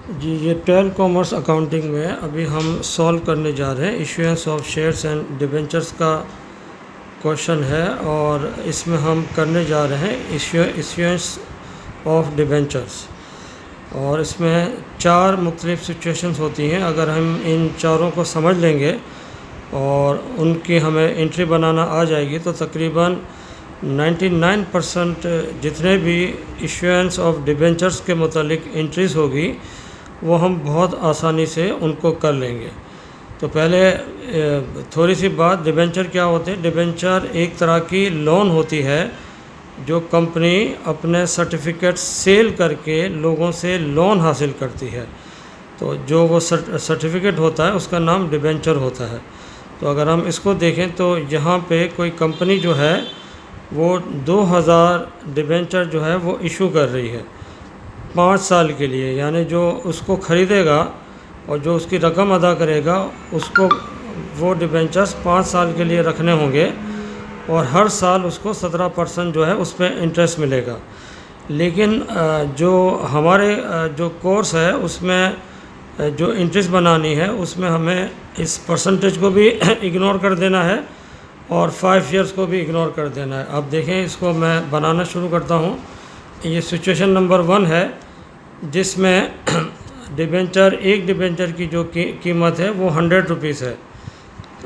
जी, ये 12 commerce accounting में अभी हम सॉल्व करने जा रहे हैं। Issuance of shares and debentures का क्वेश्चन है और इसमें हम करने जा रहे हैं इश्यूएंस ऑफ डिबेंचर्स। और इसमें 4 मुख्तलिफ़ सिचुएशंस होती हैं। अगर हम इन चारों को समझ लेंगे और उनकी हमें एंट्री बनाना आ जाएगी तो तकरीबन 99% जितने भी इश्यूएंस ऑफ डिबेंचर्स के मुतालिक एंट्रीज़ होगी वो हम बहुत आसानी से उनको कर लेंगे। तो पहले थोड़ी सी बात, डिबेंचर क्या होते हैं। डिबेंचर एक तरह की लोन होती है जो कंपनी अपने सर्टिफिकेट सेल करके लोगों से लोन हासिल करती है। तो जो वो सर्टिफिकेट होता है उसका नाम डिबेंचर होता है। तो अगर हम इसको देखें तो यहाँ पे कोई कंपनी जो है वो 2000 डिबेंचर जो है वो इशू कर रही है 5 साल के लिए। यानी जो उसको ख़रीदेगा और जो उसकी रकम अदा करेगा उसको वो डिबेंचर्स 5 साल के लिए रखने होंगे और हर साल उसको 17% जो है उस पर इंटरेस्ट मिलेगा। लेकिन जो हमारे जो कोर्स है उसमें जो इंटरेस्ट बनानी है उसमें हमें इस परसेंटेज को भी इग्नोर कर देना है और 5 इयर्स को भी इग्नोर कर देना है। अब देखें, इसको मैं बनाना शुरू करता हूँ। ये सिचुएशन नंबर 1 है जिसमें एक डिबेंचर की जो कीमत है वो 100 रुपीज़ है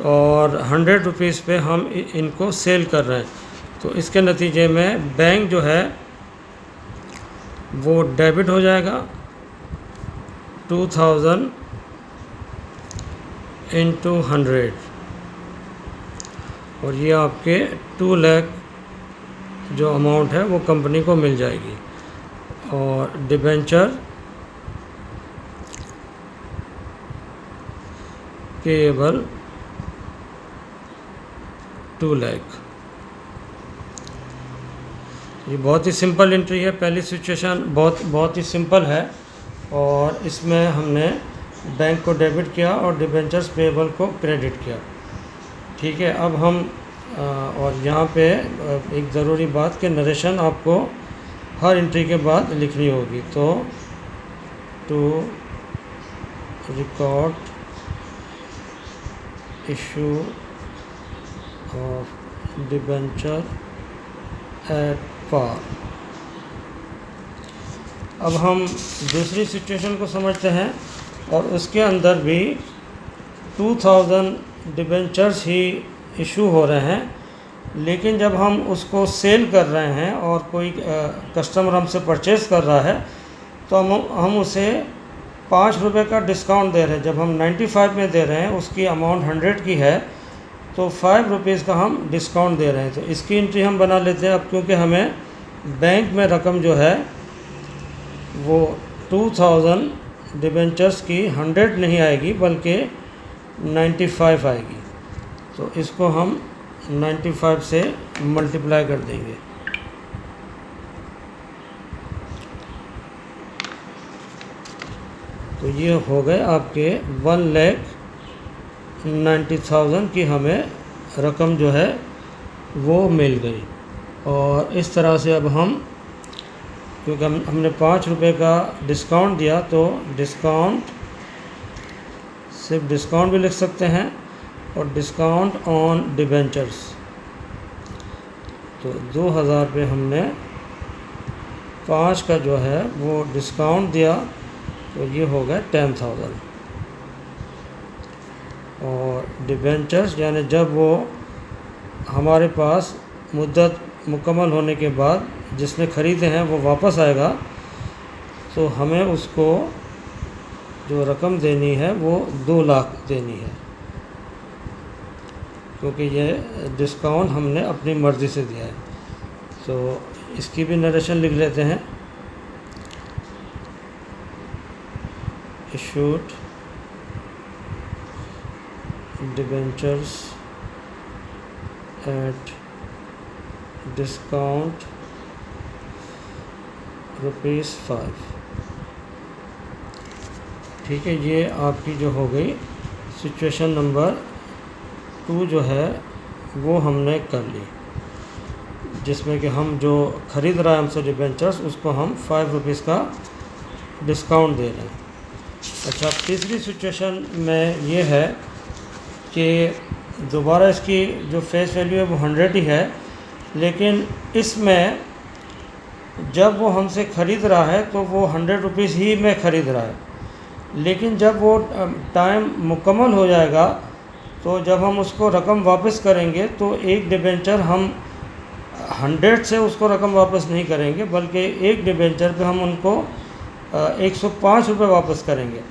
और 100 रुपीज़ पे हम इनको सेल कर रहे हैं। तो इसके नतीजे में बैंक जो है वो डेबिट हो जाएगा 2000 इंटू 100 और ये आपके 2 लाख जो अमाउंट है वो कंपनी को मिल जाएगी। और डिबेंचर पेएबल 2 लाख। ये बहुत ही सिंपल एंट्री है। पहली सिचुएशन बहुत ही सिंपल है और इसमें हमने बैंक को डेबिट किया और डिबेंचर्स पेएबल को क्रेडिट किया। ठीक है, अब हम और यहाँ पे एक ज़रूरी बात कि नरेशन आपको हर एंट्री के बाद लिखनी होगी। तो to record issue of debenture at par. अब हम दूसरी सिचुएशन को समझते हैं और उसके अंदर भी 2000 डिबेंचर्स ही इशू हो रहे हैं। लेकिन जब हम उसको सेल कर रहे हैं और कोई कस्टमर हमसे परचेज़ कर रहा है तो हम उसे 5 रुपये का डिस्काउंट दे रहे हैं। जब हम 95 में दे रहे हैं, उसकी अमाउंट 100 की है तो 5 रुपीज़ का हम डिस्काउंट दे रहे हैं। तो इसकी एंट्री हम बना लेते हैं अब, क्योंकि हमें बैंक में रकम जो है वो 2000 डिबेंचर्स की 100 नहीं आएगी बल्कि 95 आएगी। तो इसको हम 95 से मल्टीप्लाई कर देंगे। तो ये हो गए आपके 1,90,000 की हमें रकम जो है वो मिल गई। और इस तरह से अब हम, क्योंकि हमने 5 रुपये का डिस्काउंट दिया तो डिस्काउंट, सिर्फ डिस्काउंट भी लिख सकते हैं और डिस्काउंट ऑन डिबेंचर्स। तो 2000 पे हमने 5 का जो है वो डिस्काउंट दिया तो ये हो गया 10,000। और डिबेंचर्स यानी जब वो हमारे पास मुद्दत मुकम्मल होने के बाद जिसने ख़रीदे हैं वो वापस आएगा तो हमें उसको जो रकम देनी है वो 2 लाख देनी है, क्योंकि ये डिस्काउंट हमने अपनी मर्ज़ी से दिया है। तो इसकी भी नरेशन लिख लेते हैं। Issued debentures at discount ₹5। ठीक है, ये आपकी जो हो गई सिचुएशन नंबर 2 जो है वो हमने कर ली, जिसमें कि हम जो ख़रीद रहा है हमसे डिबेंचर्स उसको हम 5 रुपीज़ का डिस्काउंट दे रहे हैं। अच्छा, तीसरी सिचुएशन में ये है कि दोबारा इसकी जो फेस वैल्यू है वो 100 ही है, लेकिन इसमें जब वो हमसे ख़रीद रहा है तो वो 100 रुपीज़ ही में ख़रीद रहा है, लेकिन जब वो टाइम मुकम्मल हो जाएगा तो जब हम उसको रकम वापस करेंगे तो एक डिबेंचर हम 100 से उसको रकम वापस नहीं करेंगे, बल्कि एक डिबेंचर पे हम उनको 105 रुपये वापस करेंगे।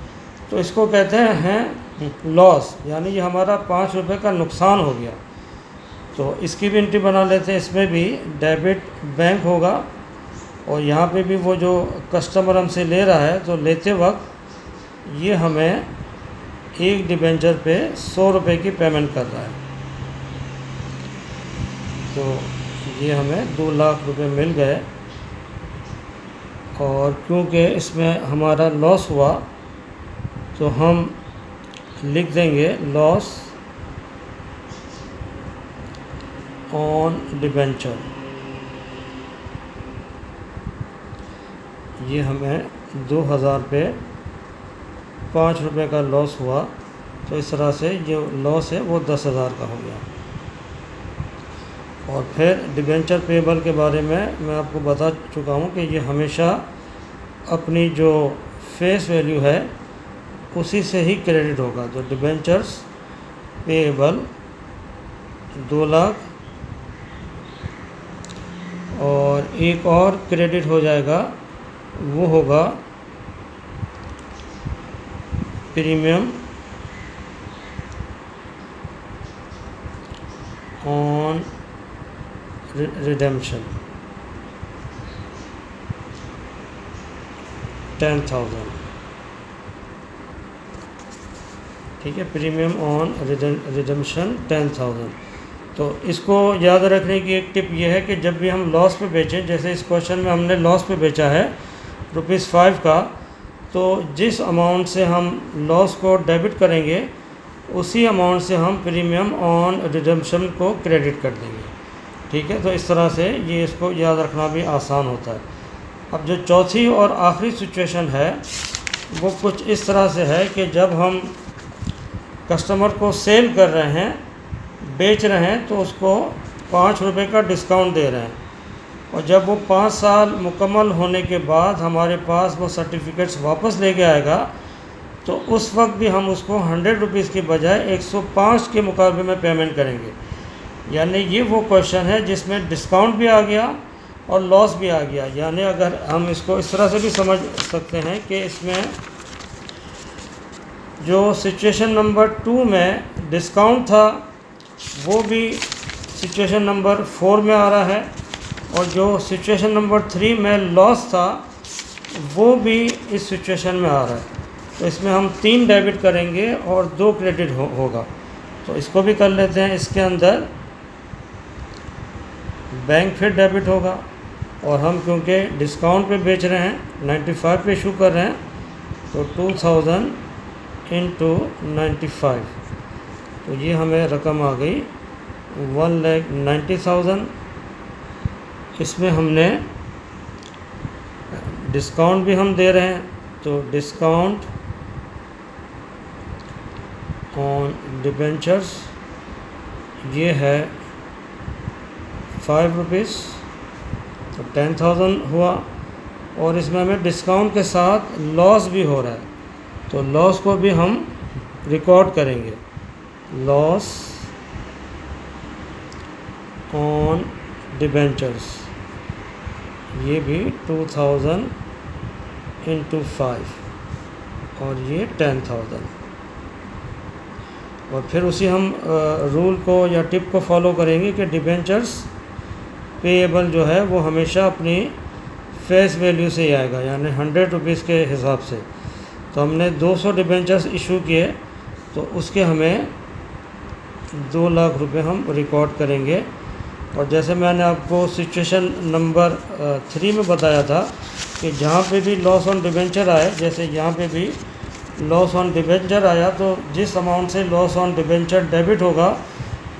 तो इसको कहते हैं लॉस, यानी ये हमारा 5 रुपये का नुकसान हो गया। तो इसकी भी एंट्री बना लेते हैं। इसमें भी डेबिट बैंक होगा और यहाँ पे भी वो जो कस्टमर हमसे ले रहा है तो लेते वक्त ये हमें एक डिबेंचर पे 100 रुपये की पेमेंट कर रहा है। तो ये हमें 2 लाख रुपए मिल गए, और क्योंकि इसमें हमारा लॉस हुआ तो हम लिख देंगे लॉस ऑन डिबेंचर। ये हमें 2000 पे 5 रुपये का लॉस हुआ, तो इस तरह से जो लॉस है वो 10,000 का हो गया। और फिर डिबेंचर पेबल के बारे में मैं आपको बता चुका हूँ कि ये हमेशा अपनी जो फेस वैल्यू है उसी से ही क्रेडिट होगा। तो डिबेंचर्स पेबल 2 लाख, और एक और क्रेडिट हो जाएगा, वो होगा प्रीमियम ऑन रिडेम्पशन 10,000। ठीक है, प्रीमियम ऑन रिडेम्पशन 10,000। तो इसको याद रखने की एक टिप ये है कि जब भी हम लॉस पे बेचें, जैसे इस क्वेश्चन में हमने लॉस पे बेचा है ₹5 का, तो जिस अमाउंट से हम लॉस को डेबिट करेंगे उसी अमाउंट से हम प्रीमियम ऑन रिडेम्पशन को क्रेडिट कर देंगे। ठीक है, तो इस तरह से ये इसको याद रखना भी आसान होता है। अब जो चौथी और आखिरी सिचुएशन है वो कुछ इस तरह से है कि जब हम कस्टमर को सेल कर रहे हैं, बेच रहे हैं, तो उसको 5 रुपये का डिस्काउंट दे रहे हैं, और जब वो 5 साल मुकम्मल होने के बाद हमारे पास वो सर्टिफिकेट्स वापस लेके आएगा तो उस वक्त भी हम उसको 100 रुपीज़ के बजाय 105 के मुकाबले में पेमेंट करेंगे। यानी ये वो क्वेश्चन है जिसमें डिस्काउंट भी आ गया और लॉस भी आ गया। यानी अगर हम इसको इस तरह से भी समझ सकते हैं कि इसमें जो सिचुएशन नंबर 2 में डिस्काउंट था वो भी सिचुएशन नंबर 4 में आ रहा है, और जो सिचुएशन नंबर 3 में लॉस था वो भी इस सिचुएशन में आ रहा है। तो इसमें हम 3 डेबिट करेंगे और 2 क्रेडिट होगा। तो इसको भी कर लेते हैं। इसके अंदर बैंक फिर डेबिट होगा, और हम क्योंकि डिस्काउंट पे बेच रहे हैं 95 पे इशू कर रहे हैं, तो 2000 इंटू 95, तो ये हमें रकम आ गई 1,90,000। इसमें हमने डिस्काउंट भी हम दे रहे हैं, तो डिस्काउंट ऑन डिबेंचर्स ये है 5 रुपीज़, तो 10,000 हुआ। और इसमें हमें डिस्काउंट के साथ लॉस भी हो रहा है, तो लॉस को भी हम रिकॉर्ड करेंगे, लॉस ऑन डिबेंचर्स, ये भी 2000 इंटू 5, और ये 10,000। और फिर उसी हम रूल को या टिप को फॉलो करेंगे कि डिबेंचर्स पेएबल जो है वो हमेशा अपनी फेस वैल्यू से ही आएगा, यानी 100 रुपीज़ के हिसाब से। तो हमने 200 डिबेंचर्स इशू किए, तो उसके हमें 2 लाख रुपए हम रिकॉर्ड करेंगे। और जैसे मैंने आपको सिचुएशन नंबर 3 में बताया था कि जहाँ पे भी लॉस ऑन डिबेंचर आए, जैसे यहाँ पे भी लॉस ऑन डिबेंचर आया, तो जिस अमाउंट से लॉस ऑन डिबेंचर डेबिट होगा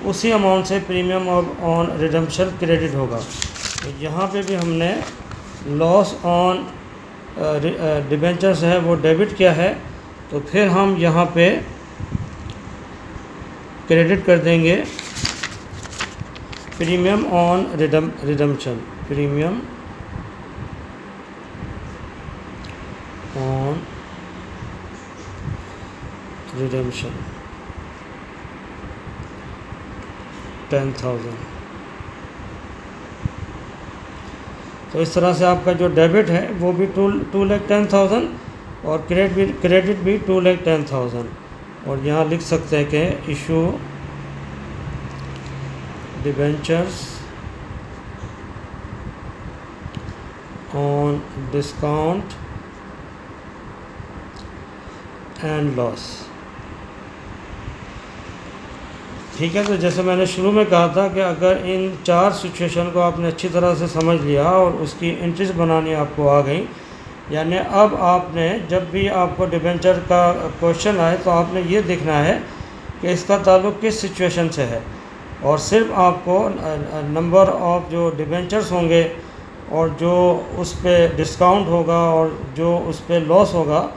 उसी अमाउंट से प्रीमियम ऑन रिडेम्पशन क्रेडिट होगा। तो यहाँ पे भी हमने लॉस ऑन डिबेंचर्स है वो डेबिट किया है, तो फिर हम यहाँ पे क्रेडिट कर देंगे premium on redemption, premium on redemption 10,000। तो इस तरह से आपका जो डेबिट है वो भी 2,10,000 और क्रेडिट भी 2,10,000। और यहाँ लिख सकते हैं कि issue debentures on discount and loss. ठीक है, तो जैसे मैंने शुरू में कहा था कि अगर इन 4 सिचुएशन को आपने अच्छी तरह से समझ लिया और उसकी एंट्रीज बनानी आपको आ गई, यानी अब आपने जब भी आपको डिबेंचर का क्वेश्चन आए तो आपने ये देखना है कि इसका ताल्लुक़ किस सिचुएशन से है, और सिर्फ आपको नंबर ऑफ जो डिबेंचर्स होंगे और जो उस पर डिस्काउंट होगा और जो उस पर लॉस होगा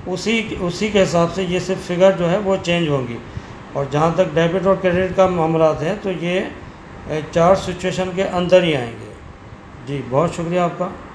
उसी के हिसाब से ये सिर्फ फिगर जो है वो चेंज होंगी। और जहाँ तक डेबिट और क्रेडिट का मामला है तो ये 4 सिचुएशन के अंदर ही आएंगे। जी बहुत शुक्रिया आपका।